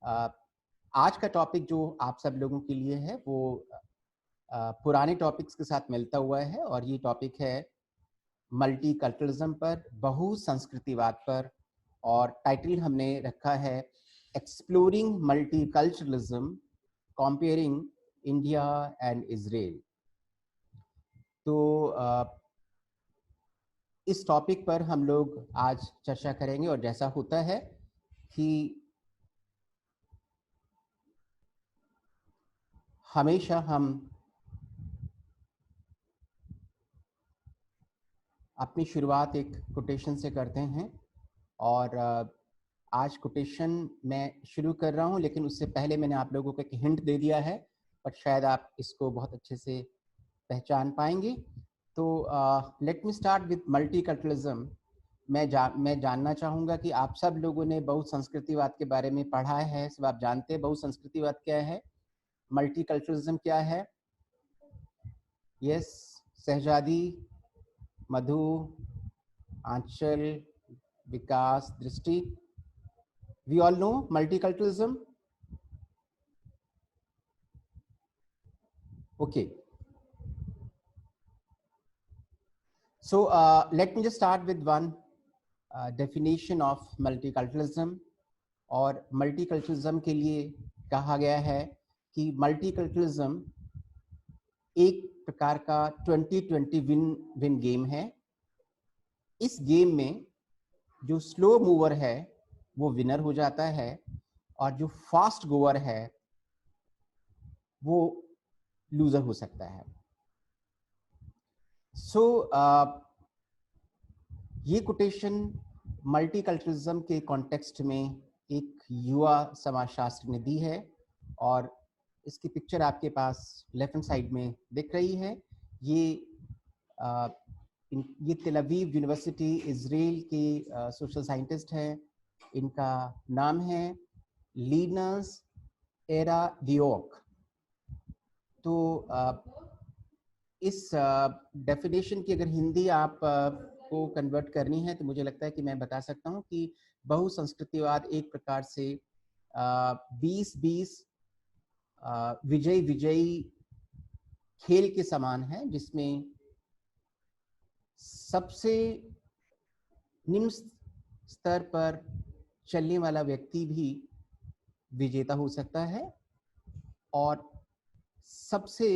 आज का टॉपिक जो आप सब लोगों के लिए है वो पुराने टॉपिक्स के साथ मिलता हुआ है और ये टॉपिक है मल्टीकल्चरलिज्म पर, बहुसंस्कृतिवाद पर। और टाइटल हमने रखा है exploring multiculturalism comparing India and Israel. तो इस टॉपिक पर हम लोग आज चर्चा करेंगे और जैसा होता है कि हमेशा हम अपनी शुरुआत एक कोटेशन से करते हैं और आज कोटेशन मैं शुरू कर रहा हूं, लेकिन उससे पहले मैंने आप लोगों को एक हिंट दे दिया है, पर शायद आप इसको बहुत अच्छे से पहचान पाएंगे। तो let me start with multiculturalism. मैं जानना चाहूँगा कि आप सब लोगों ने बहुसंस्कृतिवाद के बारे में पढ़ा है, सब आप जानते हैं बहुसंस्कृतिवाद क्या है, मल्टीकल्चरलिज्म क्या है। यस, सहजादी, मधु, आंचल, विकास, दृष्टि, we all know multiculturalism. Okay, so let me just start with one definition of multiculturalism. और मल्टीकल्चरलिज्म के लिए कहा गया है कि मल्टीकल्चरलिज्म एक प्रकार का 2020 विन गेम है। इस गेम में जो स्लो मूवर है वो विनर हो जाता है और जो फास्ट गोअर है वो लूजर हो सकता है। सो ये कोटेशन मल्टीकल्चरलिज्म के कॉन्टेक्स्ट में एक युवा समाजशास्त्री ने दी है और इसकी पिक्चर आपके पास लेफ्ट हैंड साइड में दिख रही है। ये तेल अवीव यूनिवर्सिटी इजराइल के सोशल साइंटिस्ट हैं। इनका नाम है लीनस एरादियोक। तो इस डेफिनेशन की अगर हिंदी आप को कन्वर्ट करनी है तो मुझे लगता है कि मैं बता सकता हूँ कि बहुसंस्कृतिवाद एक प्रकार से 20-20 विजयी विजयी खेल के समान है, जिसमें सबसे निम्न स्तर पर चलने वाला व्यक्ति भी विजेता हो सकता है और सबसे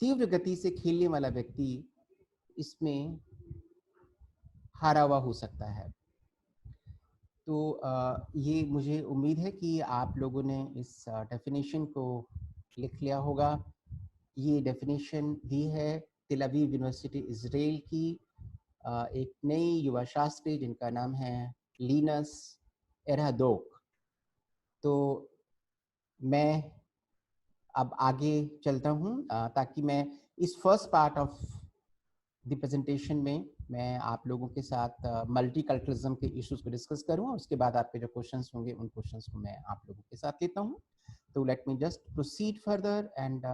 तीव्र गति से खेलने वाला व्यक्ति इसमें हारा हुआ हो सकता है। तो ये मुझे उम्मीद है कि आप लोगों ने इस डेफिनेशन को लिख लिया होगा। ये डेफिनेशन दी है तेल अवीव यूनिवर्सिटी इजराइल की एक नई युवा शास्त्री जिनका नाम है लीनस एरादोक। तो मैं अब आगे चलता हूँ ताकि मैं इस first part of the presentation में मैं आप लोगों के साथ मल्टीकल्चरलिज्म के इश्यूज को डिस्कस करूँ और उसके बाद आपके जो क्वेश्चंस होंगे उन क्वेश्चंस को मैं आप लोगों के साथ लेता हूँ। तो let me just proceed further and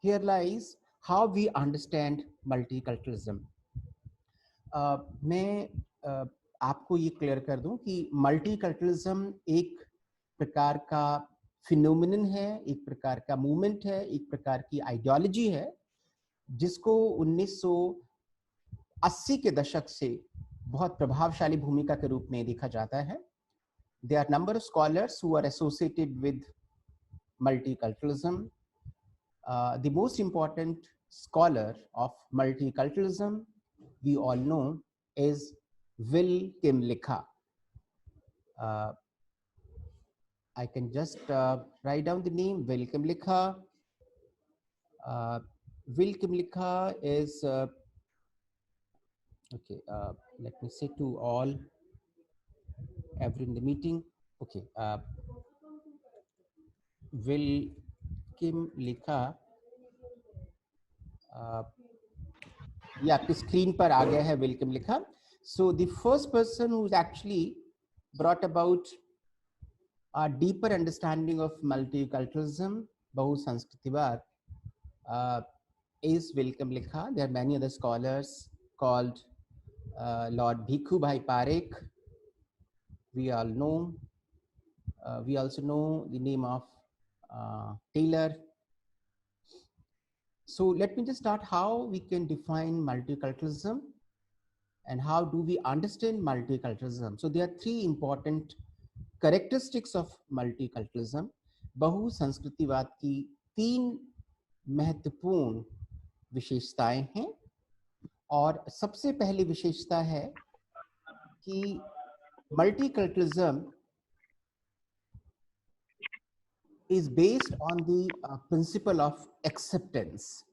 here lies how we understand multiculturalism. मैं आपको ये क्लियर कर दूं कि मल्टीकल्चरलिज्म एक प्रकार का फिनोमिनन है, एक प्रकार का मूवमेंट है, एक प्रकार की आइडियोलॉजी है जिसको 1980 के दशक से बहुत प्रभावशाली भूमिका के रूप में देखा जाता है। There are number of scholars who are associated with multiculturalism. The most important scholar of multiculturalism we all know is Will Kymlicka. I can just write down the name Will Kymlicka. Will Kymlicka is okay. Let me say to all, everyone in the meeting. Okay. Will Kymlicka. ये आपकी screen पर आ गया है Will Kymlicka. So the first person who's actually brought about a deeper understanding of multiculturalism, बहुसंस्कृतिवाद, is Will Kymlicka. There are many other scholars called Lord Bhikhu Bhai Parekh. We all know We also know the name of Taylor. So let me just start how we can define multiculturalism and how do we understand multiculturalism. So there are three important characteristics of multiculturalism. बहु संस्कृतिवाद की तीन महत्वपूर्ण विशेषताएं हैं, और सबसे पहली विशेषता है कि multiculturalism is based on the principle of acceptance,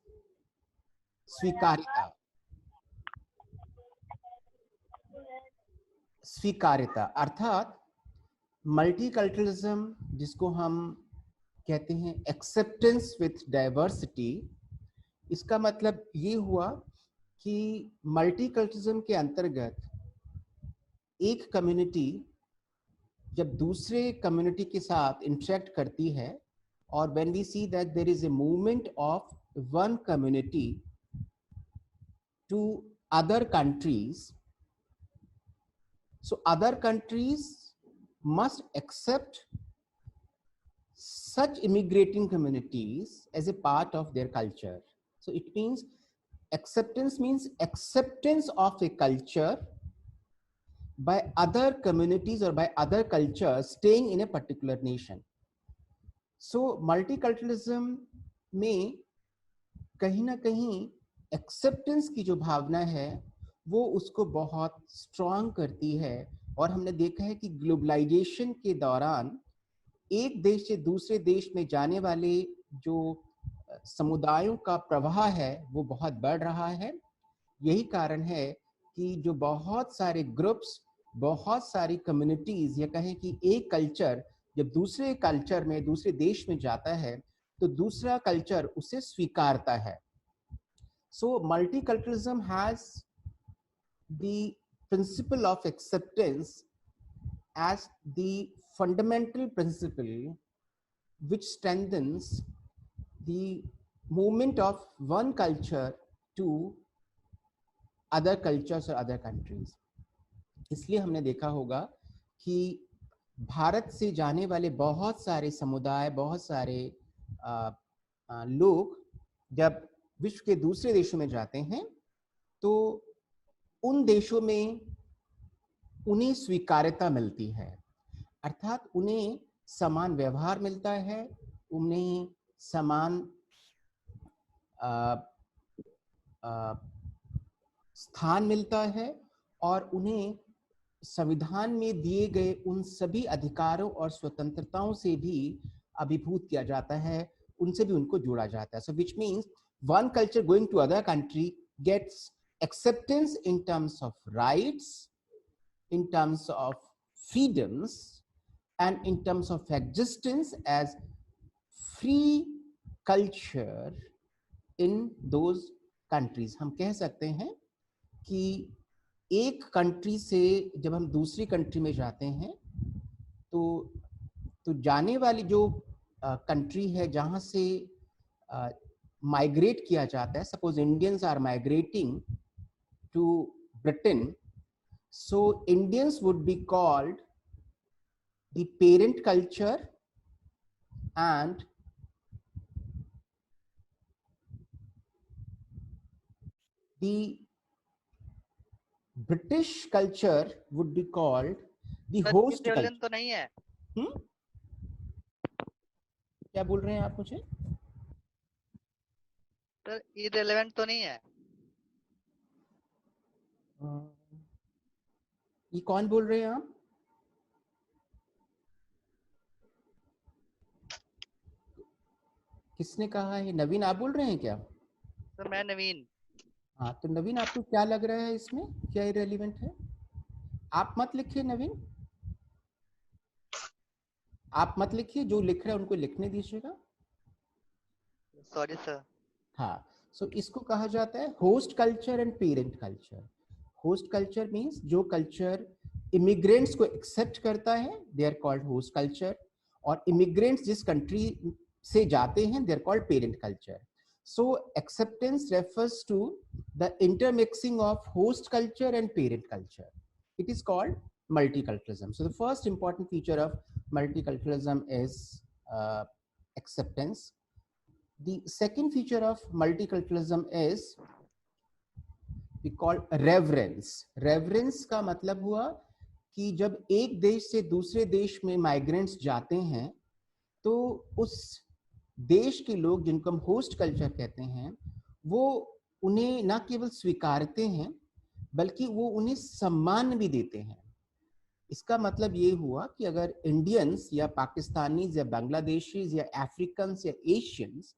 स्वीकार्यता. स्वीकार्यता अर्थात मल्टीकल्चरलिज्म, जिसको हम कहते हैं एक्सेप्टेंस विथ डाइवर्सिटी, इसका मतलब ये हुआ कि मल्टीकल्चरलिज्म के अंतर्गत एक कम्युनिटी जब दूसरे कम्युनिटी के साथ इंटरेक्ट करती है, और when we see that there is a movement of one community to other countries, so other countries must accept such immigrating communities as a part of their culture. So it means acceptance of a culture by other communities or by other cultures staying in a particular nation. So multiculturalism में कहीं ना कहीं acceptance की जो भावना है वो उसको बहुत स्ट्रॉन्ग करती है। और हमने देखा है कि ग्लोबलाइजेशन के दौरान एक देश से दूसरे देश में जाने वाले जो समुदायों का प्रवाह है वो बहुत बढ़ रहा है। यही कारण है कि जो बहुत सारे ग्रुप्स, बहुत सारी कम्युनिटीज, या कहें कि एक कल्चर जब दूसरे कल्चर में, दूसरे देश में जाता है तो दूसरा कल्चर उसे स्वीकारता है। So multiculturalism has the principle of acceptance as the fundamental principle which strengthens the movement of one culture to other cultures or other countries. इसलिए हमने देखा होगा कि भारत से जाने वाले बहुत सारे समुदाय, बहुत सारे लोग जब विश्व के दूसरे देशों में जाते हैं तो उन देशों में उन्हें स्वीकार्यता मिलती है, अर्थात उन्हें समान व्यवहार मिलता है, उन्हें समान स्थान मिलता है, और उन्हें संविधान में दिए गए उन सभी अधिकारों और स्वतंत्रताओं से भी अभिभूत किया जाता है, उनसे भी उनको जोड़ा जाता है। So which means one culture going to other country gets acceptance in terms of rights, in terms of freedoms, and in terms of existence as free culture in those countries. हम कह सकते हैं कि एक कंट्री से जब हम दूसरी कंट्री में जाते हैं तो जाने वाली जो कंट्री है जहाँ से माइग्रेट किया जाता है, suppose Indians are migrating to Britain, so Indians would be called the parent culture, and the British culture would be called the host culture. तो नहीं है? क्या बोल रहे हैं आप मुझे? तो irrelevant तो नहीं है? ये कौन बोल रहे हैं आप? किसने कहा है? नवीन आप बोल रहे हैं क्या? तो मैं नवीन। हाँ, तो नवीन आपको क्या लग रहा है इसमें, क्या इरेलीवेंट है? आप मत लिखिए नवीन, आप मत लिखिए, जो लिख रहे हैं उनको लिखने दीजिएगा। Sorry sir. हाँ, सो इसको कहा जाता है host culture and parent culture. Host culture means जो कल्चर इमिग्रेंट्स को एक्सेप्ट करता है, they are called host culture, और इमिग्रेंट्स जिस कंट्री से जाते हैं they are called parent culture. So acceptance refers to the intermixing of host culture and parent culture. It is called multiculturalism. So the first important feature of multiculturalism is acceptance. The second feature of multiculturalism is we call reverence. Reverence का मतलब हुआ कि जब एक देश से दूसरे देश में माइग्रेंट्स जाते हैं तो उस देश के लोग जिनको हम होस्ट कल्चर कहते हैं वो उन्हें ना केवल स्वीकारते हैं बल्कि वो उन्हें सम्मान भी देते हैं. इसका मतलब ये हुआ कि अगर इंडियंस या पाकिस्तानीज या बांग्लादेशीज या अफ्रीकन्स या एशियंस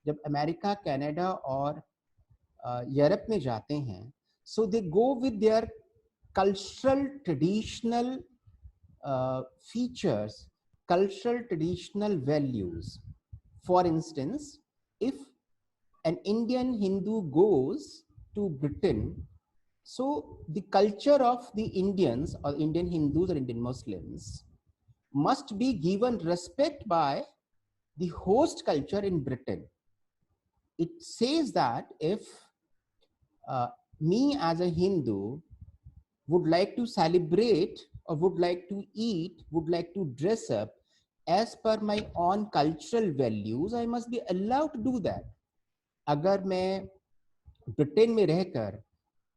जब अमेरिका, कनाडा और यूरोप में जाते हैं, so they go with their cultural traditional features, cultural traditional values. For instance, if an Indian Hindu goes to Britain, so the culture of the Indians or Indian Hindus or Indian Muslims must be given respect by the host culture in Britain. It says that if me as a Hindu would like to celebrate or would like to eat, would like to dress up as per my own cultural values, I must be allowed to do that. अगर मैं Britain में रहकर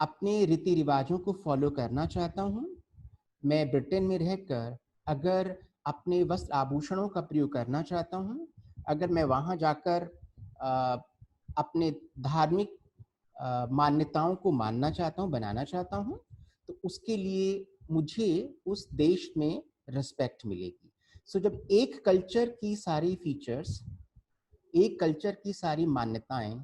अपने रीति रिवाजों को follow करना चाहता हूँ, मैं ब्रिटेन में रहकर अगर अपने वस्त्र आभूषणों का प्रयोग करना चाहता हूँ, अगर मैं वहाँ जाकर अपने धार्मिक मान्यताओं को मानना चाहता हूँ, बनाना चाहता हूँ, तो उसके लिए मुझे उस देश में रिस्पेक्ट मिलेगी. सो जब एक कल्चर की सारी फीचर्स, एक कल्चर की सारी मान्यताएं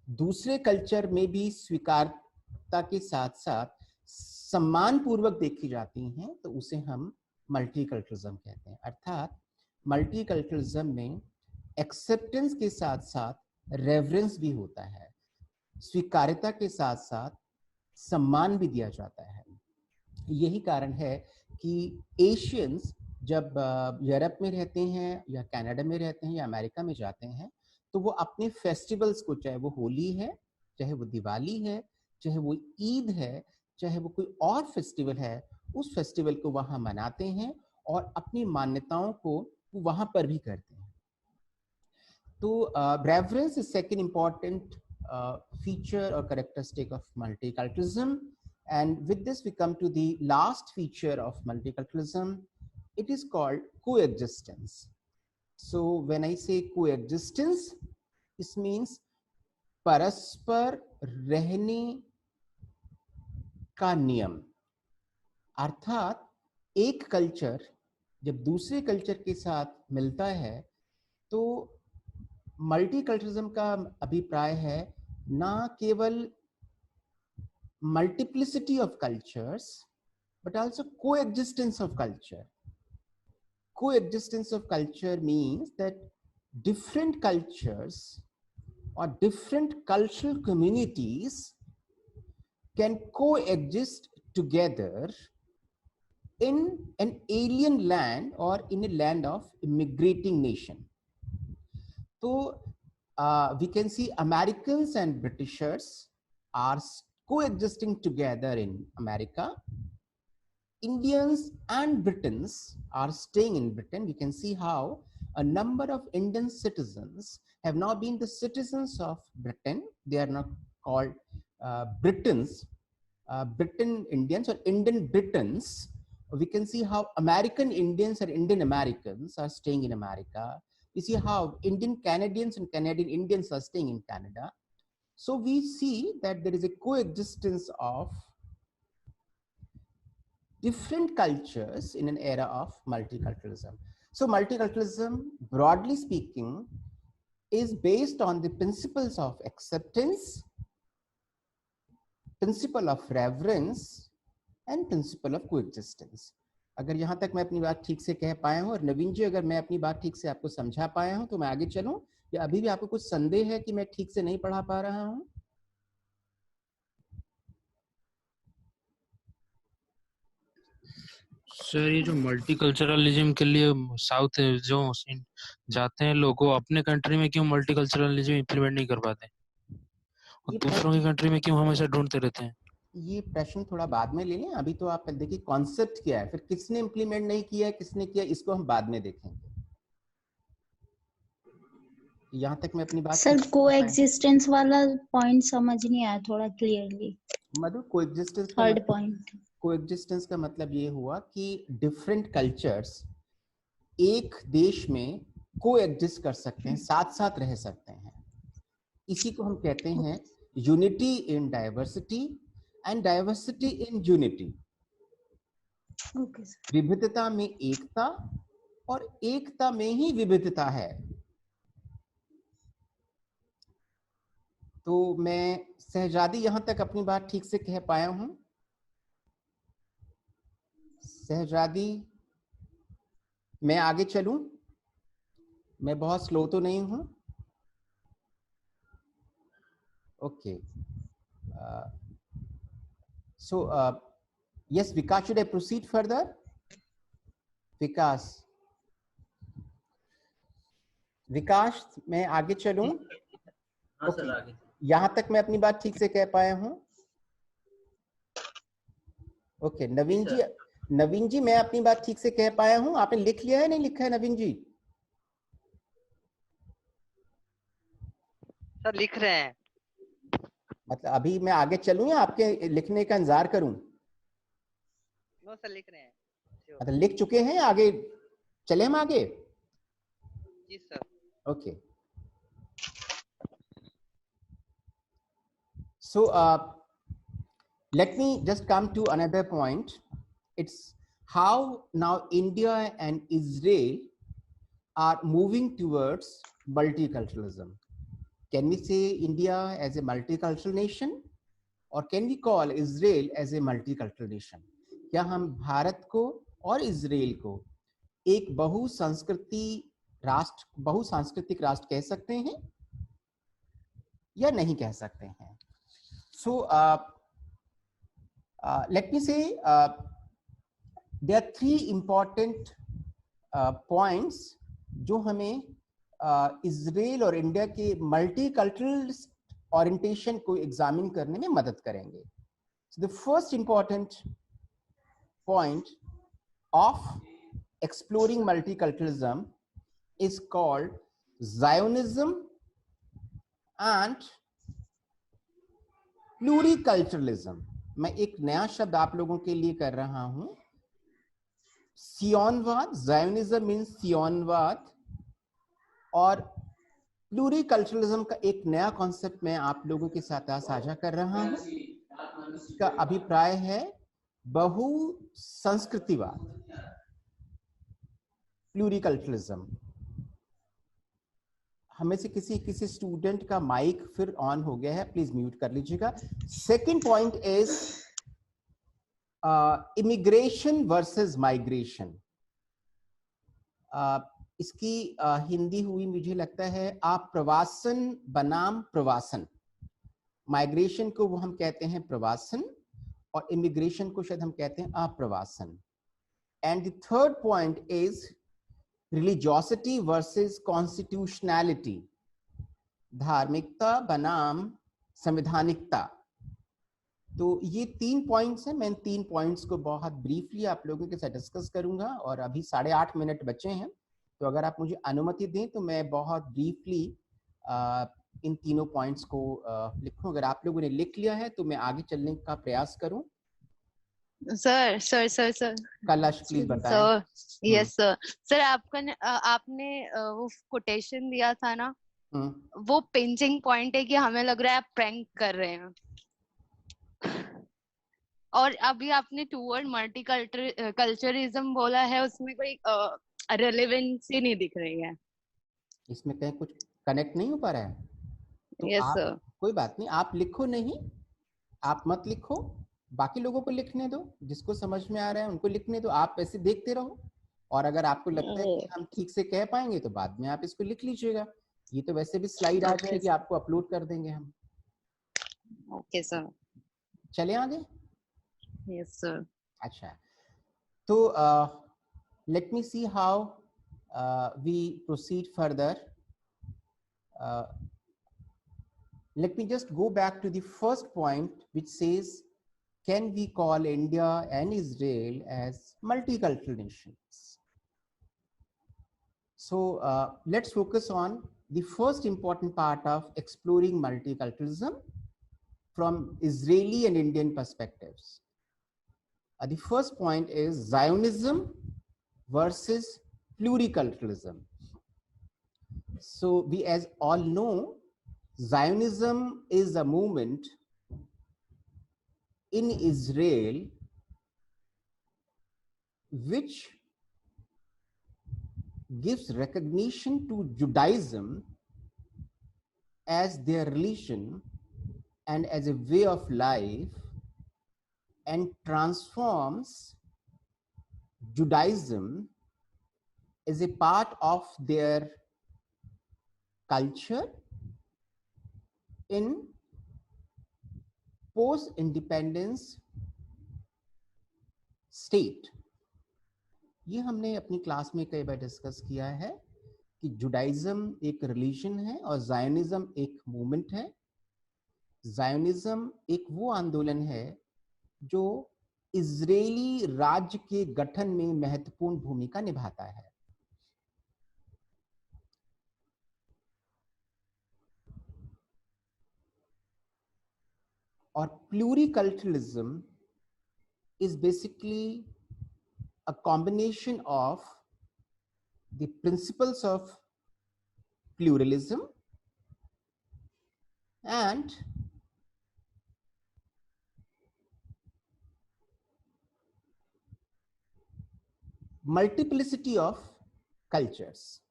दूसरे कल्चर में भी स्वीकारता के साथ साथ सम्मान पूर्वक देखी जाती हैं, तो उसे हम मल्टीकल्चरलिज्म कहते हैं. अर्थात मल्टीकल्चरलिज्म में एक्सेप्टेंस के साथ साथ रेवरेंस भी होता है, स्वीकार्यता के साथ साथ सम्मान भी दिया जाता है. यही कारण है कि एशियंस जब यूरोप में रहते हैं या कनाडा में रहते हैं या अमेरिका में जाते हैं, तो वो अपने फेस्टिवल्स को, चाहे वो होली है, चाहे वो दिवाली है, चाहे वो ईद है, चाहे वो कोई और फेस्टिवल है, उस फेस्टिवल को वहाँ मनाते हैं और अपनी मान्यताओं को वहाँ पर भी करते हैं. तो reverence is second important feature or characteristic of multiculturalism. And with this we come to the last feature of multiculturalism. It is called coexistence. So when I say coexistence, this means परस्पर रहने का नियम. अर्थात एक culture जब दूसरे culture के साथ मिलता है तो मल्टीकल्चरलिज्म का अभिप्राय है ना केवल multiplicity of cultures but also coexistence of culture. Coexistence of culture means that different cultures or different cultural communities can coexist together in an alien land or in a land of immigrating nation. So we can see Americans and Britishers are coexisting together in America. Indians and Britons are staying in Britain. We can see how a number of Indian citizens have now been the citizens of Britain. They are not called Britons, Britain Indians or Indian Britons. We can see how American Indians or Indian Americans are staying in America. We see how Indian Canadians and Canadian Indians are staying in Canada. So we see that there is a coexistence of different cultures in an era of multiculturalism. So multiculturalism, broadly speaking, is based on the principles of acceptance, principle of reverence, and principle of coexistence. अगर यहाँ तक मैं अपनी बात ठीक से कह पाया हूँ और नवीन जी अगर मैं अपनी बात ठीक से आपको समझा पाया हूँ तो मैं आगे चलूँ, या अभी भी आपको कुछ संदेह है कि मैं ठीक से नहीं पढ़ा पा रहा हूँ? सर ये जो मल्टीकल्चरलिज्म के लिए साउथ जो जाते हैं लोग, वो अपने कंट्री में क्यों मल्टीकल्चरलिज्म इंप्लीमेंट नहीं कर पाते और दूसरों की कंट्री में क्यों हमेशा ढूंढते रहते हैं? ये प्रश्न थोड़ा बाद में ले लें, अभी तो आप देखिए कॉन्सेप्ट क्या है, फिर किसने इम्प्लीमेंट नहीं किया है, किसने किया, इसको हम बाद में देखेंगे। यहाँ तक मैं अपनी बात सर को एग्जिस्टेंस वाला पॉइंट समझ नहीं आया थोड़ा क्लियरली। मधु, कोएग्जिस्टेंस थर्ड पॉइंट। कोएग्जिस्टेंस का मतलब ये हुआ कि डिफरेंट कल्चर्स एक देश में कोएग्जिस्ट कर सकते हैं, साथ साथ रह सकते हैं। इसी को हम कहते हैं unity in diversity and diversity in unity. Okay sir. विविधता में एकता और एकता में ही विविधता है। तो मैं सहजादी यहां तक अपनी बात ठीक से कह पाया हूं? सहजादी, मैं आगे चलूं? मैं बहुत स्लो तो नहीं हूं? Okay, so yes Vikas, should I proceed further? Vikas, Vikas मैं आगे चलूं? हाँ सर आगे। यहां तक मैं अपनी बात ठीक से कह पाया हूं? ओके, नवीन जी, नवीन जी मैं अपनी बात ठीक से कह पाया हूं? आपने लिख लिया है, नहीं लिखा है नवीन जी? सर लिख रहे हैं। मतलब अभी मैं आगे चलूं या आपके लिखने का इंतजार करूं? नो सर लिख रहे हैं। मतलब लिख चुके हैं, आगे चले हम आगे? जी sir. Okay, so let me just come to another point. It's how now India and Israel are moving towards multiculturalism. Can we say India as a multicultural nation, or can we call Israel as a multicultural nation? क्या हम भारत को और Israel को एक बहुसांस्कृतिक राष्ट्र कह सकते हैं या नहीं कह सकते हैं? So let me say there are three important points जो हमें इजराइल और इंडिया के मल्टीकल्चरल ओरिएंटेशन को एग्जामिन करने में मदद करेंगे. So the first important point of exploring multiculturalism is called Zionism and प्लूरिकल्चरलिज्म. मैं एक नया शब्द आप लोगों के लिए कर रहा हूं, सियोनवाद. ज़ायोनिज्म मीन्स सियोनवाद, और प्लूरिकल्चरलिज्म का एक नया कॉन्सेप्ट मैं आप लोगों के साथ साझा कर रहा हूं. इसका अभिप्राय है बहुसंस्कृतिवाद, प्लूरिकल्चरलिज्म. हमें से किसी स्टूडेंट का माइक फिर ऑन हो गया है, प्लीज म्यूट कर लीजिएगा. Second point is immigration versus migration. इसकी हिंदी हुई मुझे लगता है आप्रवासन बनाम प्रवासन. माइग्रेशन को वो हम कहते हैं प्रवासन और इमिग्रेशन को शायद हम कहते हैं आप्रवासन. And the third point is religiosity versus constitutionality. धार्मिकता बनाम संवैधानिकता. तो ये 3 पॉइंट्स हैं. मैं इन 3 पॉइंट्स को बहुत ब्रीफली आप लोगों के साथ डिस्कस करूंगा, और अभी 8.5 मिनट बचे हैं, तो अगर आप मुझे अनुमति दें तो मैं बहुत ब्रीफली इन तीनों पॉइंट्स को लिखूं. अगर आप लोगों ने लिख लिया है तो मैं आगे चलने का प्रयास करूं. Sir sir sir sir Kailash please बताएं. Sir yes sir. सर आपने वो कोटेशन दिया था ना, वो पिंचिंग पॉइंट है कि हमें लग रहा है आप प्रैंक कर रहे हैं. और अभी आपने टूवर्ड मल्टीकल्चरलिज्म बोला है, उसमें कोई रेलेवेंस ही नहीं दिख रही है. इसमें कहीं कुछ कनेक्ट नहीं हो पा रहा है तो यस आप, सर. कोई बात नहीं, आप लिखो नहीं, आप मत लिखो, बाकी लोगों को लिखने दो, जिसको समझ में आ रहा है उनको लिखने दो. आप ऐसे देखते रहो, और अगर आपको लगता है कि हम ठीक से कह पाएंगे तो बाद में आप इसको लिख लीजिएगा. ये तो वैसे भी स्लाइड आ जाएगी, आपको अपलोड कर देंगे हम. Okay sir. चले आगे. Yes sir. अच्छा, तो let me see how we proceed further. Let me just go back to the first point, which says can we call India and Israel as multicultural nations? So let's focus on the first important part of exploring multiculturalism from Israeli and Indian perspectives. The first point is Zionism versus pluriculturalism. So we as all know, Zionism is a movement in Israel which gives recognition to Judaism as their religion and as a way of life, and transforms Judaism as a part of their culture in post-independence state. ये हमने अपनी class में कई बार discuss किया है कि Judaism एक religion है और जायोनिज्म एक मूवमेंट है। जायोनिज्म एक वो आंदोलन है जो इजरायली राज्य के गठन में महत्वपूर्ण भूमिका निभाता है। और pluriculturalism is basically a combination of the principles of pluralism and multiplicity of cultures.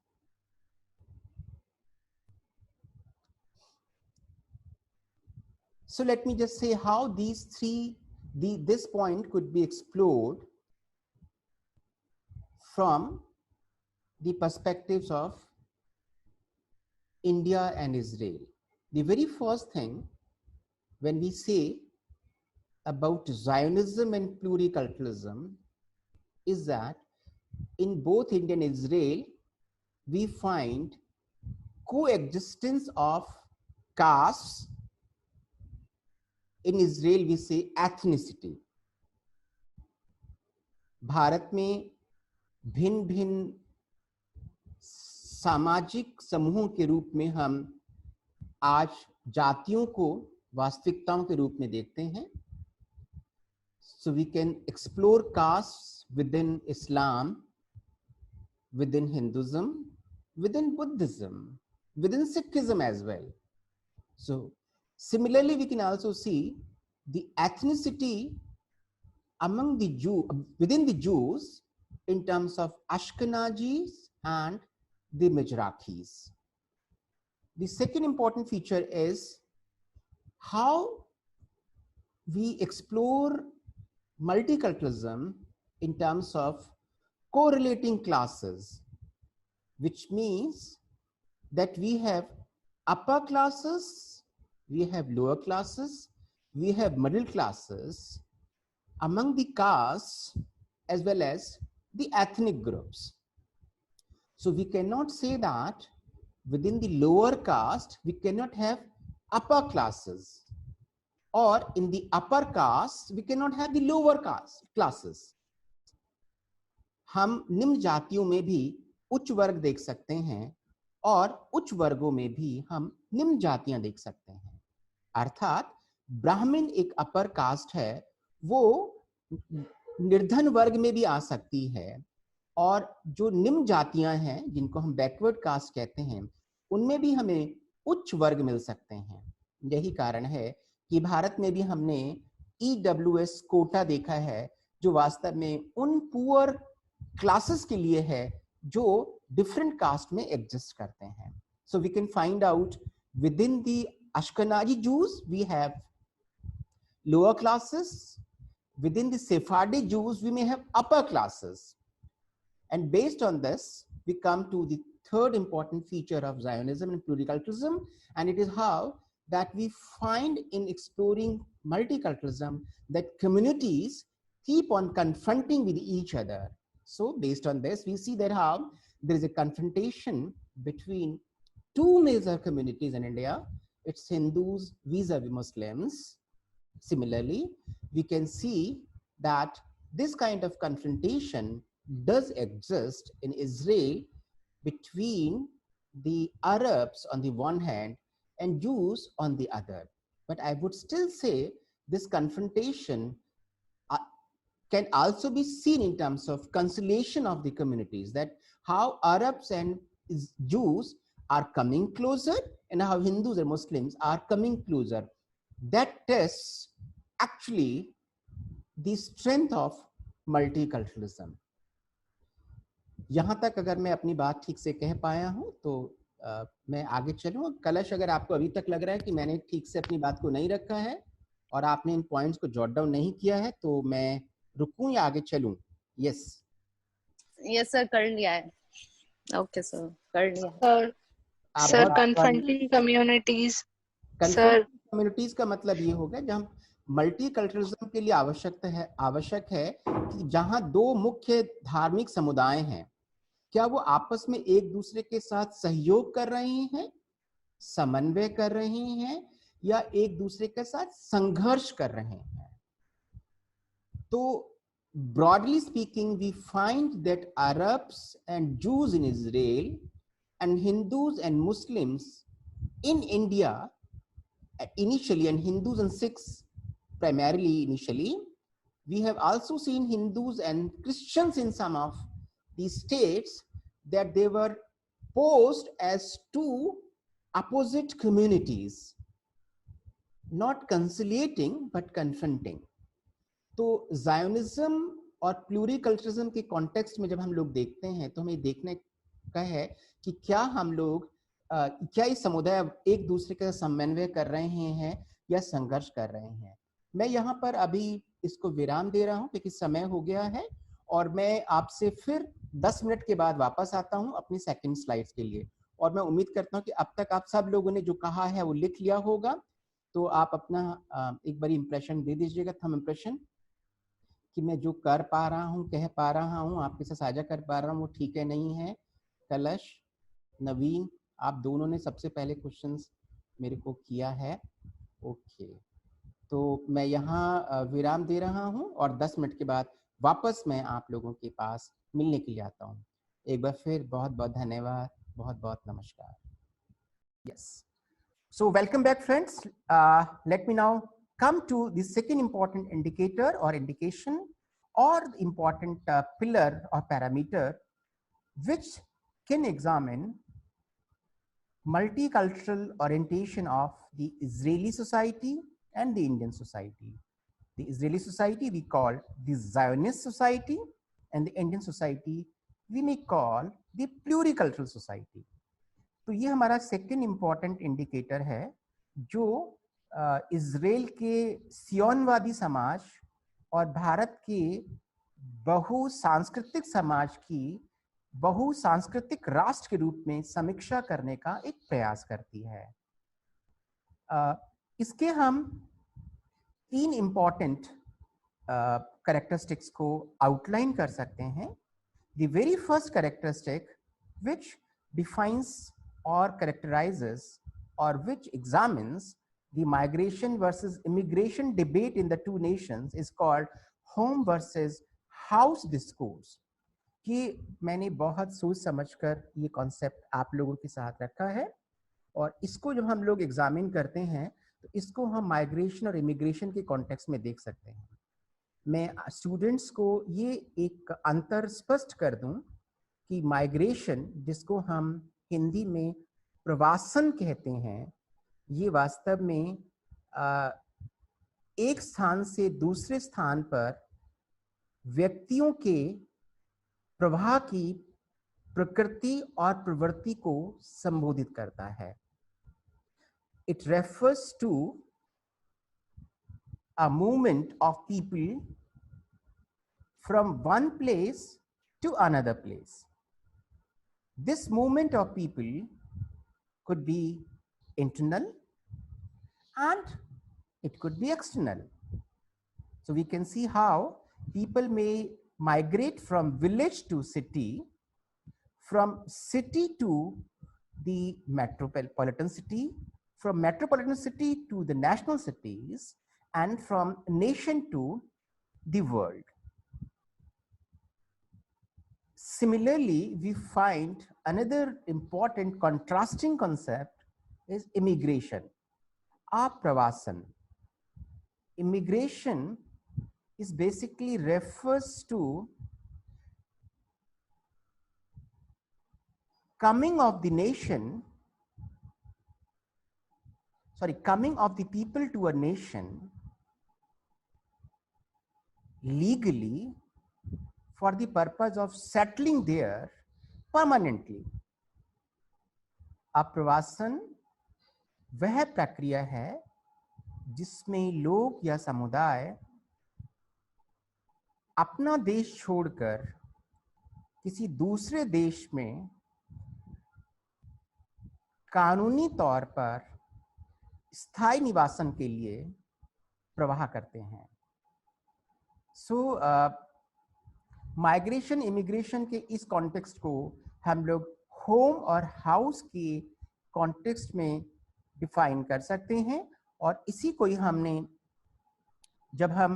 So let me just say how this point could be explored from the perspectives of India and Israel. The very first thing when we say about Zionism and pluriculturalism is that in both India and Israel, we find coexistence of castes. In Israel, we say ethnicity. Bharat में भिन्न भिन्न सामाजिक समूहों के रूप में हम आज जातियों को वास्तविकताओं के रूप में देखते हैं. So we can explore castes within Islam, within Hinduism, within Buddhism, within Sikhism as well. So similarly, we can also see the ethnicity among the within the Jews in terms of Ashkenazis and the Mizrahis. The second important feature is how we explore multiculturalism in terms of correlating classes, which means that we have upper classes, we have lower classes, we have middle classes among the castes as well as the ethnic groups. So we cannot say that within the lower caste we cannot have upper classes, or in the upper caste we cannot have the lower classes. हम निम्न जातियों में भी उच्च वर्ग देख सकते हैं और उच्च वर्गों में भी हम निम्न जातियां देख सकते हैं. अर्थात ब्राह्मण एक अपर कास्ट है, वो निर्धन वर्ग में भी आ सकती है, और जो निम्न जातियां हैं जिनको हम बैकवर्ड कास्ट कहते हैं उनमें भी हमें उच्च वर्ग मिल सकते हैं. यही कारण है कि भारत में भी हमने EWS कोटा देखा है जो वास्तव में उन पुअर क्लासेस के लिए है जो डिफरेंट कास्ट में एग्जिस्ट करते हैं. So we can find out within the Ashkenazi Jews we have lower classes, within the Sephardi Jews we may have upper classes, and based on this we come to the third important feature of Zionism and pluriculturalism, and it is how that we find in exploring multiculturalism that communities keep on confronting with each other. So based on this we see that how there is a confrontation between two major communities in India. It's Hindus vis-a-vis Muslims. Similarly, we can see that this kind of confrontation does exist in Israel between the Arabs on the one hand and Jews on the other. But I would still say this confrontation can also be seen in terms of conciliation of the communities, that how Arabs and Jews are coming closer and how Hindus and Muslims are coming closer. That tests actually the strength of multiculturalism. यहाँ तक अगर मैं अपनी बात ठीक से कह पाया हूं तो मैं आगे चलूं। कलश, अगर आपको अभी तक लग रहा है कि मैंने ठीक से अपनी बात को नहीं रखा है और आपने इन पॉइंट्स को जॉट डाउन नहीं किया है, तो मैं रुकूं या आगे चलूं? यस यस सर, कर लिया है। ओके सर, कर लिया। Sir confronting communities, sir communities का मतलब ये होगा जब मल्टीकल्चरलिज्म के लिए आवश्यक है कि जहां दो मुख्य धार्मिक समुदाय हैं, क्या वो आपस में एक दूसरे के साथ सहयोग कर रहे हैं, समन्वय कर रहे हैं, या एक दूसरे के साथ संघर्ष कर रहे हैं? तो broadly speaking, we find that Arabs and Jews in Israel and Hindus and Muslims in India initially, and Hindus and Sikhs primarily initially, we have also seen Hindus and Christians in some of these states, that they were posed as two opposite communities, not conciliating but confronting. तो Zionism और प्लूरिकल्चरिज्म के context में जब हम लोग देखते हैं तो हमें देखने का है कि क्या हम लोग क्या ये समुदाय एक दूसरे के समन्वय कर रहे हैं या संघर्ष कर रहे हैं। मैं यहाँ पर अभी इसको विराम दे रहा हूँ क्योंकि समय हो गया है, और मैं आपसे फिर 10 मिनट के बाद वापस आता हूँ अपनी सेकंड स्लाइड्स के लिए। और मैं उम्मीद करता हूँ कि अब तक आप सब लोगों ने जो कहा है वो लिख लिया होगा, तो आप अपना एक बार इम्प्रेशन दे दीजिएगा, थंब इम्प्रेशन, कि मैं जो कर पा रहा हूँ, कह पा रहा हूँ, आपके साथ साझा कर पा रहा हूँ वो ठीक है नहीं है। कलश, नवीन, आप दोनों ने सबसे पहले क्वेश्चंस मेरे को किया है। ओके, तो मैं यहाँ विराम दे रहा हूँ और 10 मिनट के बाद वापस मैं आप लोगों के पास मिलने के लिए आता हूँ। एक बार फिर बहुत बहुत धन्यवाद, बहुत बहुत नमस्कार। Yes, so welcome back friends. Let me now come to the second important indicator or indication or important pillar or parameter which can examine multicultural orientation of the Israeli society and the Indian society. The Israeli society we call the Zionist society, and the Indian society we may call the pluricultural society. तो ये हमारा second important indicator है जो Israel के सियोनवादी समाज और भारत के बहुसांस्कृतिक समाज की बहुसांस्कृतिक राष्ट्र के रूप में समीक्षा करने का एक प्रयास करती है। इसके हम 3 इंपॉर्टेंट कैरेक्टरिस्टिक्स को आउटलाइन कर सकते हैं। The very first characteristic which defines or characterizes or which examines the migration versus immigration debate in the two nations is called home versus house discourse। कि मैंने बहुत सोच समझकर ये कॉन्सेप्ट आप लोगों के साथ रखा है, और इसको जब हम लोग एग्जामिन करते हैं तो इसको हम माइग्रेशन और इमिग्रेशन के कॉन्टेक्स्ट में देख सकते हैं। मैं स्टूडेंट्स को ये एक अंतर स्पष्ट कर दूं कि माइग्रेशन, जिसको हम हिंदी में प्रवासन कहते हैं, ये वास्तव में एक स्थान से दूसरे स्थान पर व्यक्तियों के प्रवाह की प्रकृति और प्रवृत्ति को संबोधित करता है। It refers to a movement of people from one place to another place. This movement of people could be internal and it could be external. So we can see how people may migrate from village to city, from city to the metropolitan city, from metropolitan city to the national cities, and from nation to the world. Similarly, we find another important contrasting concept is immigration, aprawasan. Immigration is basically refers to coming of the people to a nation legally for the purpose of settling there permanently. अप्रवासन वह प्रक्रिया है जिसमें लोग या समुदाय अपना देश छोड़कर किसी दूसरे देश में कानूनी तौर पर स्थायी निवासन के लिए प्रवाह करते हैं। माइग्रेशन इमिग्रेशन के इस कॉन्टेक्स्ट को हम लोग होम और हाउस के कॉन्टेक्स्ट में डिफाइन कर सकते हैं, और इसी को ही हमने जब हम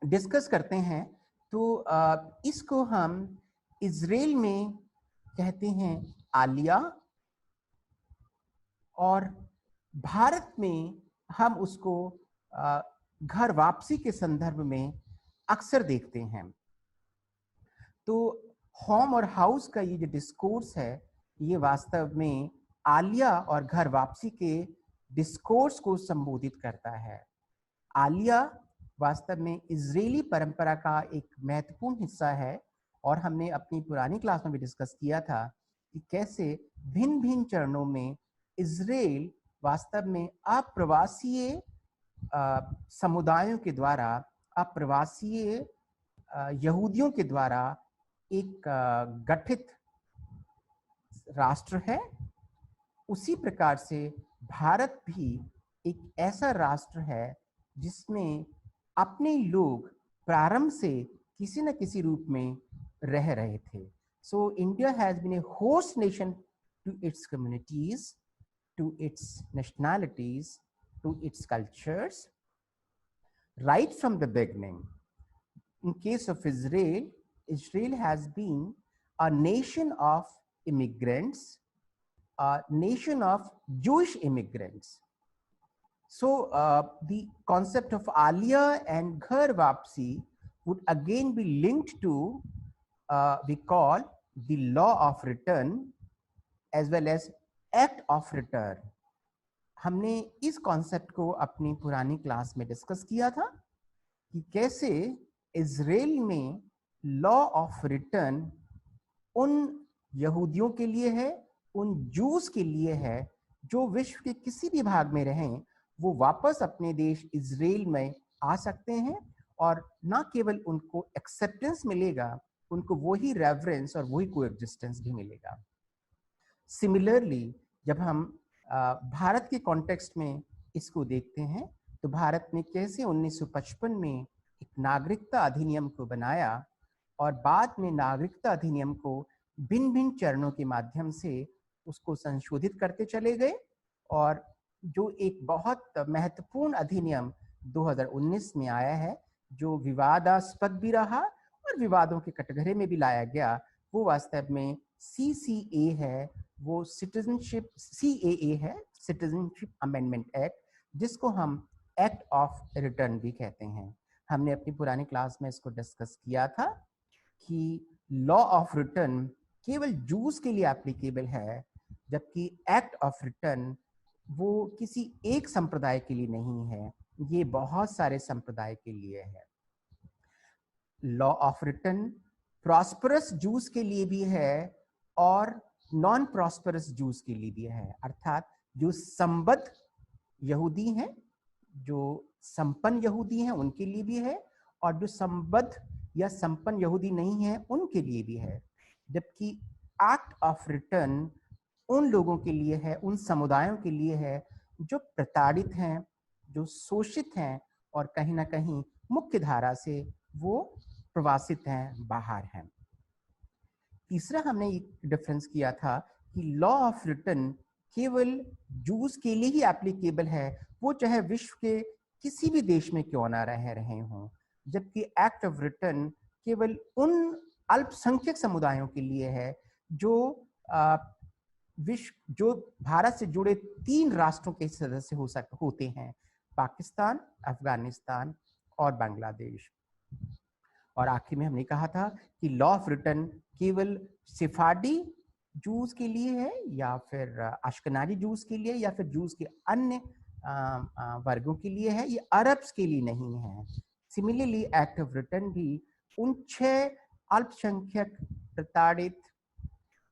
डिस्कस करते हैं तो इसको हम इजराइल में कहते हैं आलिया, और भारत में हम उसको घर वापसी के संदर्भ में अक्सर देखते हैं। तो होम और हाउस का ये जो डिस्कोर्स है ये वास्तव में आलिया और घर वापसी के डिस्कोर्स को संबोधित करता है। आलिया वास्तव में इजरायली परंपरा का एक महत्वपूर्ण हिस्सा है, और हमने अपनी पुरानी क्लास में भी डिस्कस किया था कि कैसे भिन्न भिन्न चरणों में इजराइल वास्तव में अप्रवासीय समुदायों के द्वारा, अप्रवासीय यहूदियों के द्वारा एक गठित राष्ट्र है। उसी प्रकार से भारत भी एक ऐसा राष्ट्र है जिसमें अपने लोग प्रारंभ से किसी न किसी रूप में रह रहे थे। So India has been a host nation to its communities, to its nationalities, to its cultures, right from the beginning. In case of Israel, Israel has been a nation of immigrants, a nation of Jewish immigrants. So the concept of Aliyah and Ghar Wapsi would again be linked to we call the law of return as well as act of return. हमने इस concept को अपनी पुरानी class में discuss किया था कि कैसे इजराइल में लॉ ऑफ रिटर्न उन यहूदियों के लिए है, उन जूस के लिए है जो विश्व के किसी भी भाग में रहें, वो वापस अपने देश इजराइल में आ सकते हैं, और ना केवल उनको एक्सेप्टेंस मिलेगा, उनको वही रेवरेंस और वही कोएग्जिस्टेंस भी मिलेगा। सिमिलरली जब हम भारत के कॉन्टेक्स्ट में इसको देखते हैं तो भारत में कैसे 1955 में एक नागरिकता अधिनियम को बनाया, और बाद में नागरिकता अधिनियम को भिन्न भिन्न चरणों के माध्यम से उसको संशोधित करते चले गए, और जो एक बहुत महत्वपूर्ण अधिनियम 2019 में आया है जो विवादास्पद भी रहा और विवादों के कटघरे में भी लाया गया, वो वास्तव में CCA है, वो सिटीजनशिप CAA है, सिटीजनशिप अमेंडमेंट एक्ट, जिसको हम एक्ट ऑफ रिटर्न भी कहते हैं। हमने अपनी पुरानी क्लास में इसको डिस्कस किया था कि लॉ ऑफ रिटर्न केवल जूस के लिए एप्लीकेबल है, जबकि एक्ट ऑफ रिटर्न वो किसी एक संप्रदाय के लिए नहीं है, ये बहुत सारे संप्रदाय के लिए है। Law of return prosperous juice के लिए भी है और नॉन प्रॉस्परस जूस के लिए भी है, अर्थात जो संबद्ध यहूदी हैं, जो संपन्न यहूदी हैं उनके लिए भी है, और जो संबद्ध या संपन्न यहूदी नहीं है उनके लिए भी है। जबकि एक्ट ऑफ रिटर्न उन लोगों के लिए है, उन समुदायों के लिए है जो प्रताड़ित हैं, जो शोषित हैं, और कहीं ना कहीं मुख्य धारा से वो प्रवासित हैं, बाहर हैं। तीसरा हमने एक डिफरेंस किया था कि लॉ ऑफ रिटर्न केवल जूस के लिए ही एप्लीकेबल है, वो चाहे विश्व के किसी भी देश में क्यों ना रह रहे हों, जबकि एक्ट ऑफ रिटर्न केवल उन अल्पसंख्यक समुदायों के लिए है जो जो भारत से जुड़े 3 राष्ट्रों के सदस्य होते हैं, पाकिस्तान, अफगानिस्तान और बांग्लादेश। और आखिर में हमने कहा था कि लॉ ऑफ रिटर्न केवल सिफारडी जूस के लिए है या फिर अश्कनाजी जूस के लिए या फिर जूस के अन्य वर्गों के लिए है, ये अरब्स के लिए नहीं है। सिमिलरली एक्ट ऑफ रिटर्न भी उन 6 अल्पसंख्यक प्रताड़ित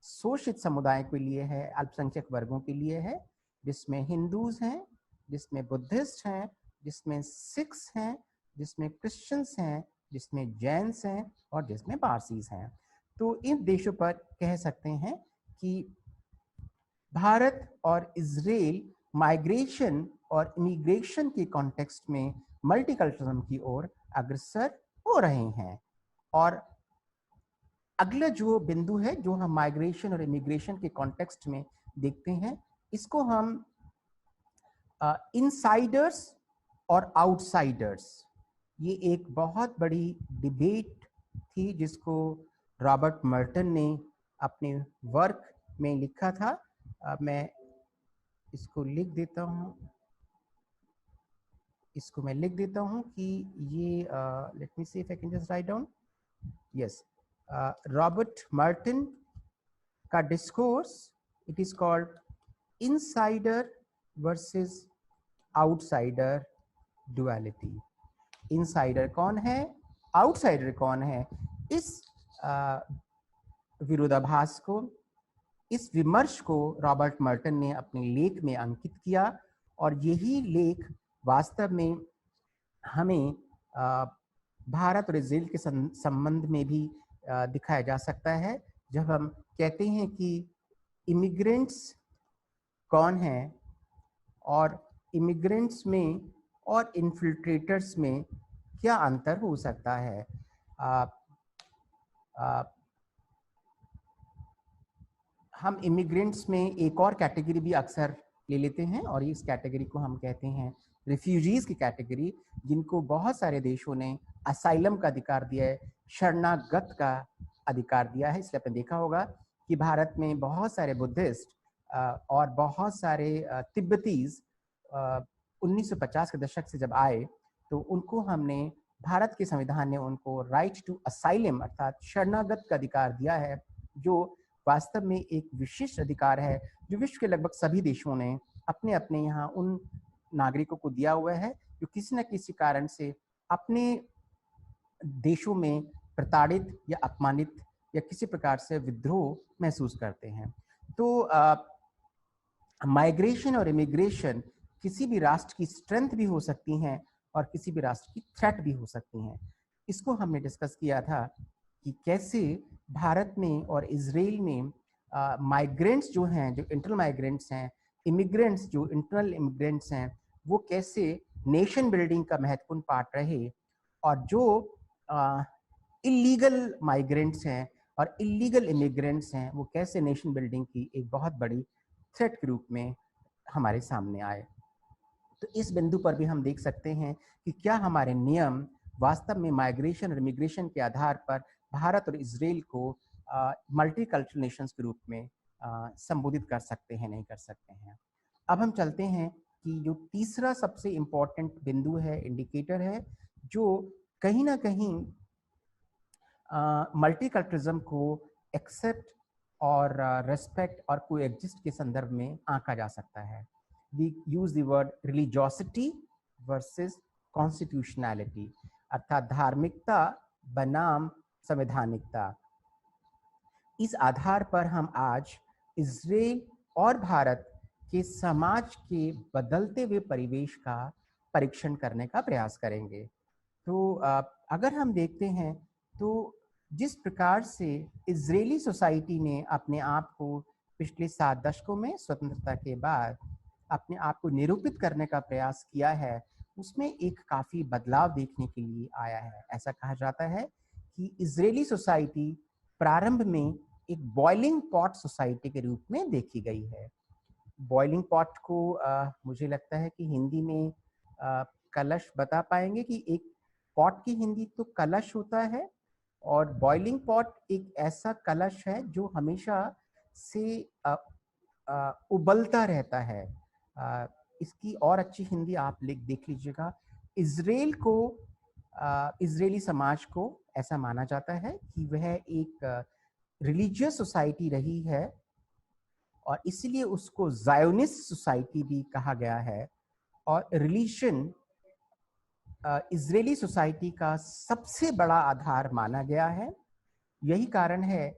शोषित समुदाय के लिए है, अल्पसंख्यक वर्गों के लिए है, जिसमें हिंदूज हैं, जिसमें बुद्धिस्ट हैं, जिसमें सिख्स हैं, जिसमें क्रिश्चियंस हैं, जिसमें जैन्स हैं और जिसमें पारसीज हैं। तो इन देशों पर कह सकते हैं कि भारत और इजराइल माइग्रेशन और इमिग्रेशन के कॉन्टेक्स्ट में मल्टीकल्चरलिज्म की ओर अग्रसर हो रहे हैं। और अगला जो बिंदु है जो हम माइग्रेशन और इमिग्रेशन के कॉन्टेक्स्ट में देखते हैं, इसको हम इनसाइडर्स और आउटसाइडर्स, ये एक बहुत बड़ी डिबेट थी जिसको रॉबर्ट मर्टन ने अपने वर्क में लिखा था। मैं इसको लिख देता हूँ, कि ये let me see if I can just write down. Yes, Robert Merton का discourse, it is called insider versus outsider duality. Insider कौन है, आउटसाइडर कौन है, इस विरोधाभास को, इस विमर्श को रॉबर्ट मर्टन ने अपने लेख में अंकित किया। और यही लेख वास्तव में हमें भारत और इजराइल के संबंध में भी दिखाया जा सकता है, जब हम कहते हैं कि इमिग्रेंट्स कौन है और इमिग्रेंट्स में और इन्फिल्ट्रेटर्स में क्या अंतर हो सकता है। हम इमिग्रेंट्स में एक और कैटेगरी भी अक्सर ले लेते हैं और इस कैटेगरी को हम कहते हैं रिफ्यूजीज की कैटेगरी, जिनको बहुत सारे देशों ने असाइलम का अधिकार दिया है, शरणागत का अधिकार दिया है। इसलिए आपने देखा होगा कि भारत में बहुत सारे बुद्धिस्ट और बहुत सारे तिब्बतीज 1950 के दशक से जब आए तो उनको हमने, भारत के संविधान ने उनको राइट टू असाइलम अर्थात शरणागत का अधिकार दिया है, जो वास्तव में एक विशिष्ट अधिकार है जो विश्व के लगभग सभी देशों ने अपने अपने यहाँ उन नागरिकों को दिया हुआ है जो किसी न किसी कारण से अपने देशों में प्रताड़ित या अपमानित या किसी प्रकार से विद्रोह महसूस करते हैं। तो माइग्रेशन और इमिग्रेशन किसी भी राष्ट्र की स्ट्रेंथ भी हो सकती हैं और किसी भी राष्ट्र की थ्रेट भी हो सकती हैं। इसको हमने डिस्कस किया था कि कैसे भारत में और इजराइल में माइग्रेंट्स जो हैं, जो इंटरनल माइग्रेंट्स हैं, इमिग्रेंट्स जो इंटरनल इमिग्रेंट्स हैं, वो कैसे नेशन बिल्डिंग का महत्वपूर्ण पार्ट रहे, और जो इलीगल माइग्रेंट्स हैं और इलीगल इमिग्रेंट्स हैं वो कैसे नेशन बिल्डिंग की एक बहुत बड़ी थ्रेट के रूप में हमारे सामने आए। तो इस बिंदु पर भी हम देख सकते हैं कि क्या हमारे नियम वास्तव में माइग्रेशन और इमिग्रेशन के आधार पर भारत और इजराइल को मल्टीकल्चरल नेशंस के रूप में संबोधित कर सकते हैं, नहीं कर सकते हैं। अब हम चलते हैं कि जो तीसरा सबसे इम्पोर्टेंट बिंदु है, इंडिकेटर है, जो कहीं ना कहीं मल्टीकल्चरलिज्म को एक्सेप्ट और रेस्पेक्ट और कोएग्जिस्ट के संदर्भ में आंका जा सकता है। We use the word religiosity versus constitutionality, अर्थात धार्मिकता बनाम संवैधानिकता। इस आधार पर हम आज इजराइल और भारत के समाज के बदलते हुए परिवेश का परीक्षण करने का प्रयास करेंगे। तो अगर हम देखते हैं तो जिस प्रकार से इजरायली सोसाइटी ने अपने आप को पिछले 7 दशकों में स्वतंत्रता के बाद अपने आप को निरूपित करने का प्रयास किया है, उसमें एक काफ़ी बदलाव देखने के लिए आया है। ऐसा कहा जाता है कि इजरायली सोसाइटी प्रारंभ में एक बॉइलिंग पॉट सोसाइटी के रूप में देखी गई है। बॉइलिंग पॉट को मुझे लगता है कि हिंदी में कलश बता पाएंगे कि एक पॉट की हिंदी तो कलश होता है और बॉइलिंग पॉट एक ऐसा कलश है जो हमेशा से उबलता रहता है। इसकी और अच्छी हिंदी आप देख लीजिएगा। इजराइल को इजरायली समाज को ऐसा माना जाता है कि वह एक रिलीजियस सोसाइटी रही है और इसलिए उसको ज़ायोनिस्ट सोसाइटी भी कहा गया है। और रिलीजन इजरायली सोसाइटी का सबसे बड़ा आधार माना गया है। यही कारण है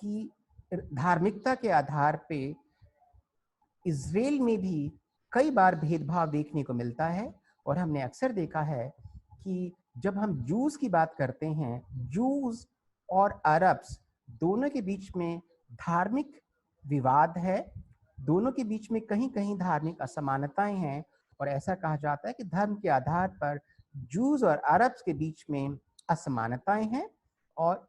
कि धार्मिकता के आधार पे इजराइल में भी कई बार भेदभाव देखने को मिलता है और हमने अक्सर देखा है कि जब हम जूस की बात करते हैं, जूस और अरब्स दोनों के बीच में धार्मिक विवाद है, दोनों के बीच में कहीं कहीं धार्मिक असमानताएं हैं और ऐसा कहा जाता है कि धर्म के आधार पर जूस और अरब्स के बीच में असमानताएं हैं। और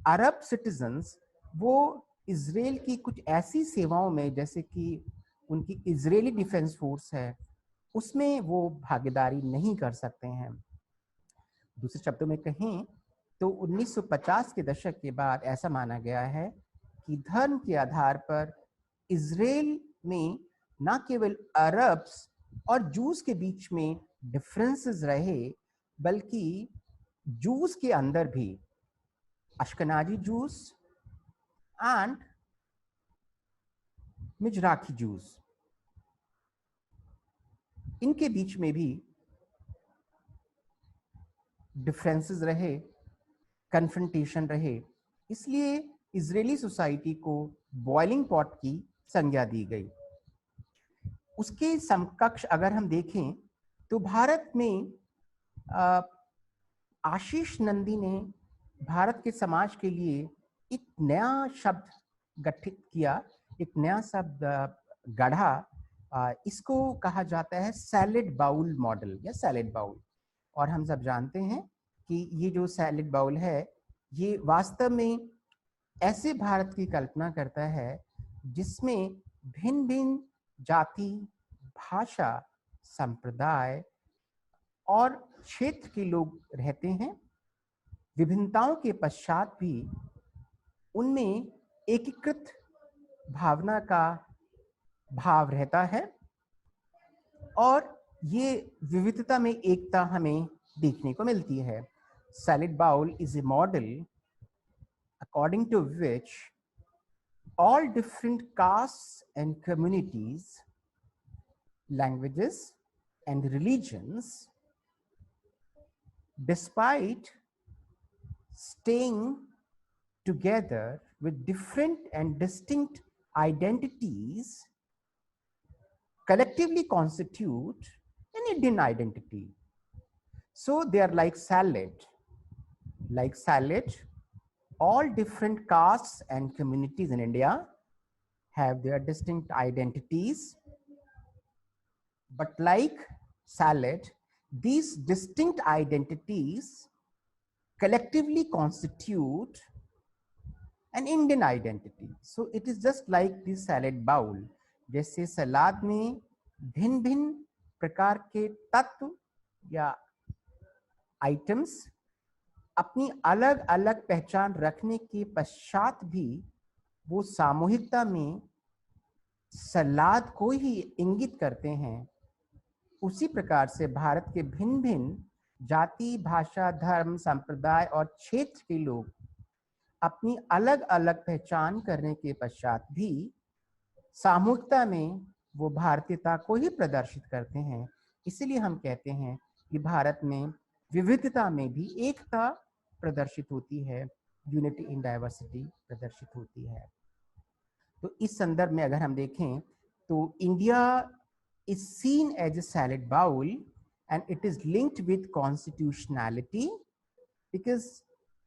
अरब सिटीजन्स वो इजराइल की कुछ ऐसी सेवाओं में, जैसे कि उनकी इजरायली डिफेंस फोर्स है, उसमें वो भागीदारी नहीं कर सकते हैं। दूसरे शब्दों में कहें तो 1950 के दशक के बाद ऐसा माना गया है कि धर्म के आधार पर इजराइल में न केवल अरब्स और जूस के बीच में डिफरेंसेस रहे, बल्कि जूस के अंदर भी अश्कनाजी जूस एंड मिजराखी जूस, इनके बीच में भी डिफरेंसेस रहे, कन्फ्रंटेशन रहे। इसलिए इजरायली सोसाइटी को बॉइलिंग पॉट की संज्ञा दी गई। उसके समकक्ष अगर हम देखें तो भारत में आशीष नंदी ने भारत के समाज के लिए एक नया शब्द गठित किया, एक नया शब्द गढ़ा। इसको कहा जाता है सैलेड बाउल मॉडल या सैलेड बाउल। और हम सब जानते हैं कि ये जो सैलेड बाउल है ये वास्तव में ऐसे भारत की कल्पना करता है जिसमें भिन्न भिन्न जाति, भाषा, संप्रदाय और क्षेत्र के लोग रहते हैं। विभिन्नताओं के पश्चात भी उनमें एकीकृत भावना का भाव रहता है और ये विविधता में एकता हमें देखने को मिलती है। Salad bowl is a model according to which all different castes and communities, languages and religions, despite staying together with different and distinct identities, collectively constitute an Indian identity. So they are like salad. All different castes and communities in India have their distinct identities, but like salad, these distinct identities collectively constitute an Indian identity. So it is just like this salad bowl. जैसे सलाद में भिन्न भिन्न प्रकार के तत्व या items अपनी अलग अलग पहचान रखने के पश्चात भी वो सामूहिकता में सलाद को ही इंगित करते हैं, उसी प्रकार से भारत के भिन्न भिन्न जाति, भाषा, धर्म, संप्रदाय और क्षेत्र के लोग अपनी अलग अलग पहचान करने के पश्चात भी सामूहिकता में वो भारतीयता को ही प्रदर्शित करते हैं। इसलिए हम कहते हैं कि भारत में विविधता में भी एकता प्रदर्शित होती है, यूनिटी इन डाइवर्सिटी प्रदर्शित होती है। तो इस संदर्भ में अगर हम देखें तो India is seen as a salad bowl and it is linked with constitutionality because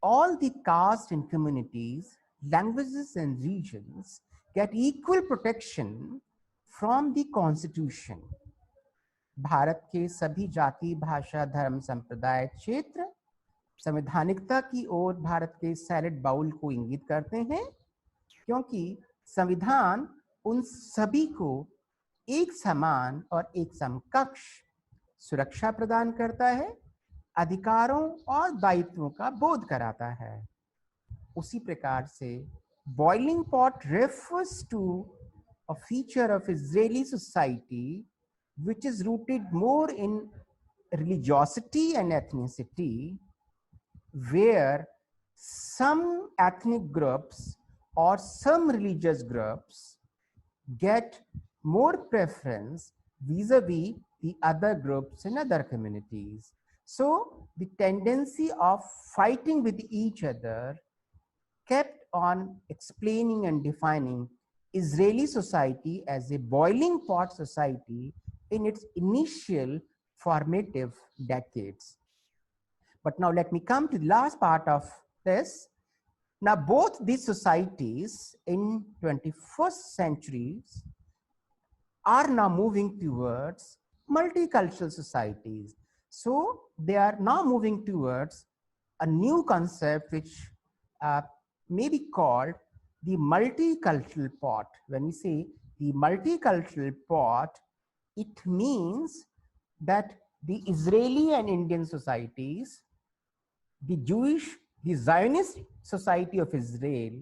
all the castes and communities, languages and regions get equal protection from the constitution. Bharat के सभी जाति, भाषा, धर्म, संप्रदाय, क्षेत्र संवैधानिकता की ओर भारत के सैलेड बाउल को इंगित करते हैं, क्योंकि संविधान उन सभी को एक समान और एक समकक्ष सुरक्षा प्रदान करता है, अधिकारों और दायित्वों का बोध कराता है। उसी प्रकार से boiling pot refers to a feature of Israeli society which is rooted more in religiosity and ethnicity, where some ethnic groups or some religious groups get more preference vis-a-vis the other groups in other communities. So the tendency of fighting with each other kept on explaining and defining Israeli society as a boiling pot society in its initial formative decades. But now let me come to the last part of this. Now both these societies in 21st centuries are now moving towards multicultural societies. So they are now moving towards a new concept which may be called the multicultural pot. When we say the multicultural pot, it means that the Israeli and Indian societies, the Jewish, the Zionist Society of Israel,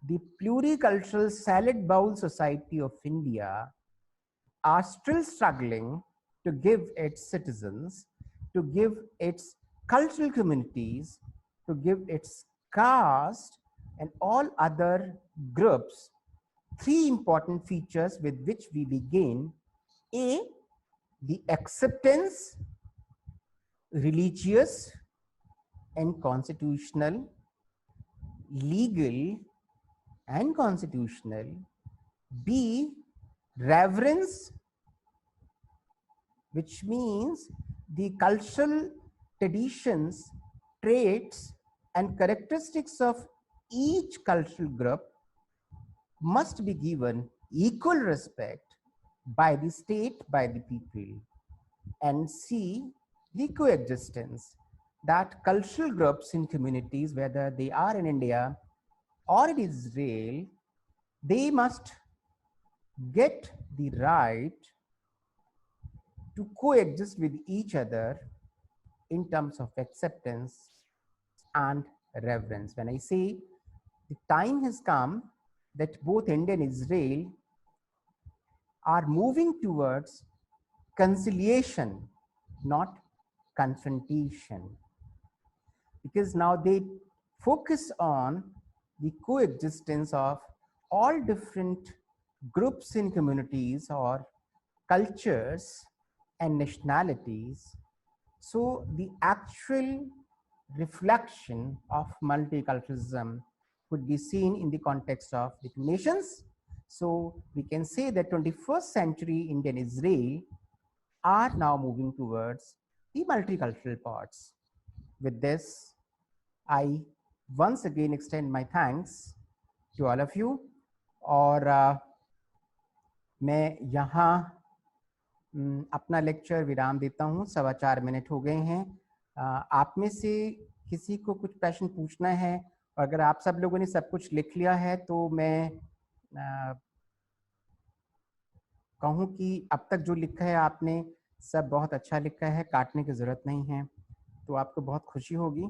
the pluricultural salad bowl society of India are still struggling to give its citizens, to give its cultural communities, to give its caste and all other groups three important features with which we begin. A, the acceptance, religious and constitutional, legal and constitutional. B, reverence, which means the cultural traditions, traits and characteristics of each cultural group must be given equal respect by the state, by the people. And C, the coexistence, that cultural groups in communities, whether they are in India or in Israel, they must get the right to coexist with each other in terms of acceptance and reverence. When I say the time has come that both India and Israel are moving towards conciliation, not confrontation, because now they focus on the coexistence of all different groups in communities or cultures and nationalities. So the actual reflection of multiculturalism could be seen in the context of the two nations. So we can say that 21st century India and Israel are now moving towards the multicultural pots. With this, I once again extend my thanks to all of you. और मैं यहाँ अपना lecture विराम देता हूँ। 4.25 minute हो गए हैं। आप में से किसी को कुछ प्रश्न पूछना है, और अगर आप सब लोगों ने सब कुछ लिख लिया है तो मैं कहूँ कि अब तक जो लिखा है आपने सब बहुत अच्छा लिखा है, काटने की जरूरत नहीं है, तो आपको बहुत खुशी होगी।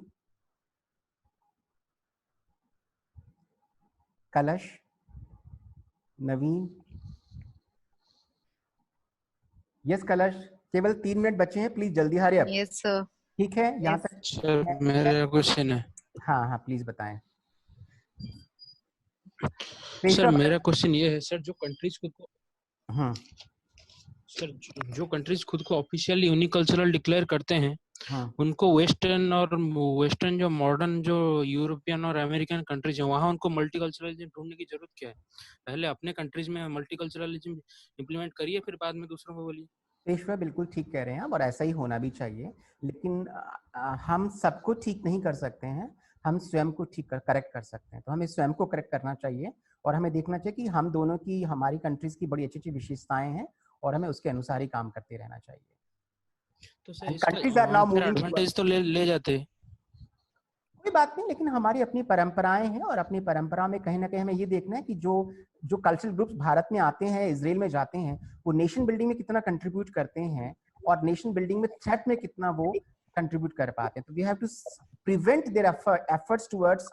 कलश, नवीन, यस कलश, केवल 3 मिनट बचे हैं, प्लीज जल्दी हरी अप। Yes sir. ठीक है, यहाँ तक सर मेरा क्वेश्चन है। हाँ हाँ प्लीज बताएं। सर मेरा क्वेश्चन ये है सर, जो कंट्रीज खुद को सर जो कंट्रीज खुद को ऑफिशियली यूनिकल्चरल डिक्लेयर करते हैं, उनको वेस्टर्न जो मॉडर्न जो यूरोपियन और अमेरिकन कंट्रीज है, वहाँ उनको मल्टीकल्चरलिज्म ढूंढने की जरूरत क्या है? पहले अपने कंट्रीज में मल्टीकल्चरलिज्म इंप्लीमेंट करिए, फिर बाद में दूसरों को बोलिए। पेशवा बिल्कुल ठीक कह रहे हैं और ऐसा ही होना भी चाहिए, लेकिन हम सबको ठीक नहीं कर सकते हैं, हम स्वयं को ठीक करेक्ट कर सकते हैं। तो हमें स्वयं को करेक्ट करना चाहिए और हमें देखना चाहिए कि हम दोनों की, हमारी कंट्रीज की बड़ी अच्छी अच्छी विशेषताएं हैं और हमें उसके अनुसार ही काम करते रहना चाहिए। तो sir countries are now moving, advantage तो ले जाते हैं। कोई बात नहीं, लेकिन हमारी अपनी परंपराएं हैं और अपनी परंपरा में कहीं ना कहीं हमें ये देखना है कि जो कल्चरल ग्रुप्स भारत में आते हैं, इजराइल में जाते हैं, वो नेशन बिल्डिंग में कितना कंट्रीब्यूट करते हैं और नेशन बिल्डिंग में थ्रेट में कितना वो कंट्रीब्यूट कर पाते हैं। तो we have to prevent their efforts towards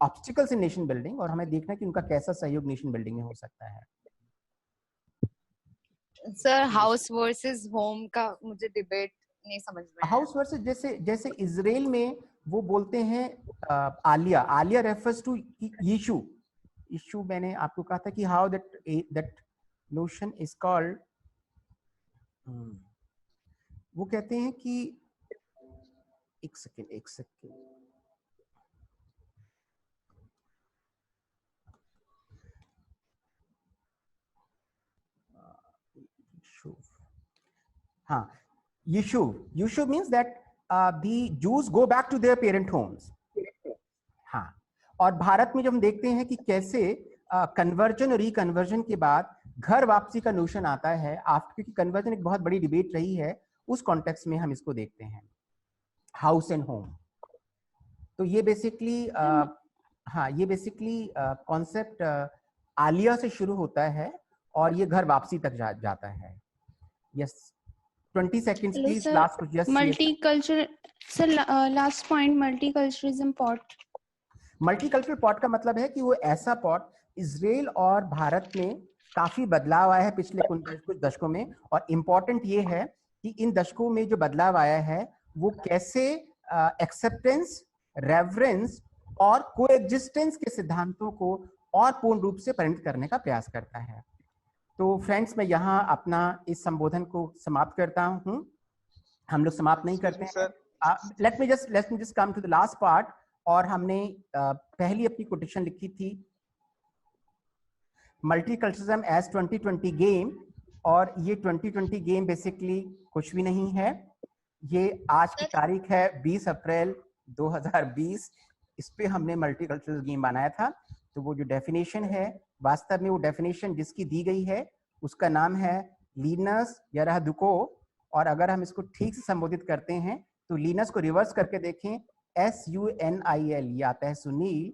obstacles in nation building, और हमें देखना है कि उनका कैसा सहयोग नेशन बिल्डिंग में हो सकता है। सर हाउस वर्सेस होम का मुझे डिबेट नहीं समझ में। हाउस वर्सेस जैसे इजराइल में वो बोलते हैं आलिया रेफर्स टू यीशु। मैंने आपको कहा था कि how that notion is called, वो कहते हैं कि एक सेकेंड हाँ, Yishuv means that the Jews go back to their parent homes. हाँ, और भारत में जब हम देखते हैं कि कैसे कन्वर्जन और रिकन्वर्जन के बाद घर वापसी का नोशन आता है, आफ्टर, क्योंकि कन्वर्जन एक बहुत बड़ी डिबेट रही है, उस कॉन्टेक्स्ट में हम इसको देखते हैं, हाउस एंड होम। तो ये बेसिकली कॉन्सेप्ट आलिया से शुरू होता है और ये घर वापसी तक जाता है। Yes, 20 seconds please. Last just multicultural sir, last point, multiculturalism pot. Multicultural pot का मतलब है कि वो ऐसा पॉट, इजराइल और भारत में काफी बदलाव आया है पिछले कुछ दशकों में, और इम्पोर्टेंट ये है कि इन दशकों में जो बदलाव आया है वो कैसे एक्सेप्टेंस, रेवरेंस और कोएग्जिस्टेंस के सिद्धांतों को और पूर्ण रूप से परिणत करने का प्रयास करता है। तो फ्रेंड्स, मैं यहाँ अपना इस संबोधन को समाप्त करता हूँ। हम लोग समाप्त नहीं करते हैं। Let me just come to the last part. और हमने पहली अपनी कोटेशन लिखी थी, मल्टीकल्चरलिज्म एज 2020 गेम, और ये 2020 गेम बेसिकली कुछ भी नहीं है। ये आज की तारीख है 20 अप्रैल 2020, इस पे हमने मल्टीकल्चरल गेम बनाया था। तो वो जो डेफिनेशन है, वास्तव में वो डेफिनेशन जिसकी दी गई है उसका नाम है लीनस यराहदुको, और अगर हम इसको ठीक से संबोधित करते हैं तो लीनस को रिवर्स करके देखें, SUNIL, ये आता है सुनील,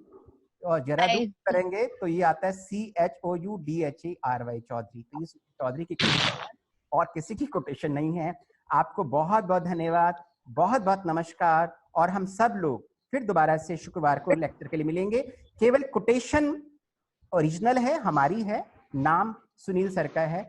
और यराहदुको करेंगे तो ये आता है CHOUDHERY, चौधरी। तो ये चौधरी की कोटेशन है और किसी की कोटेशन नहीं है। आपको बहुत बहुत धन्यवाद, बहुत बहुत नमस्कार, और हम सब लोग फिर दोबारा से शुक्रवार को लेक्चर के लिए मिलेंगे। केवल कोटेशन ओरिजिनल है, हमारी है, नाम सुनील सर का है।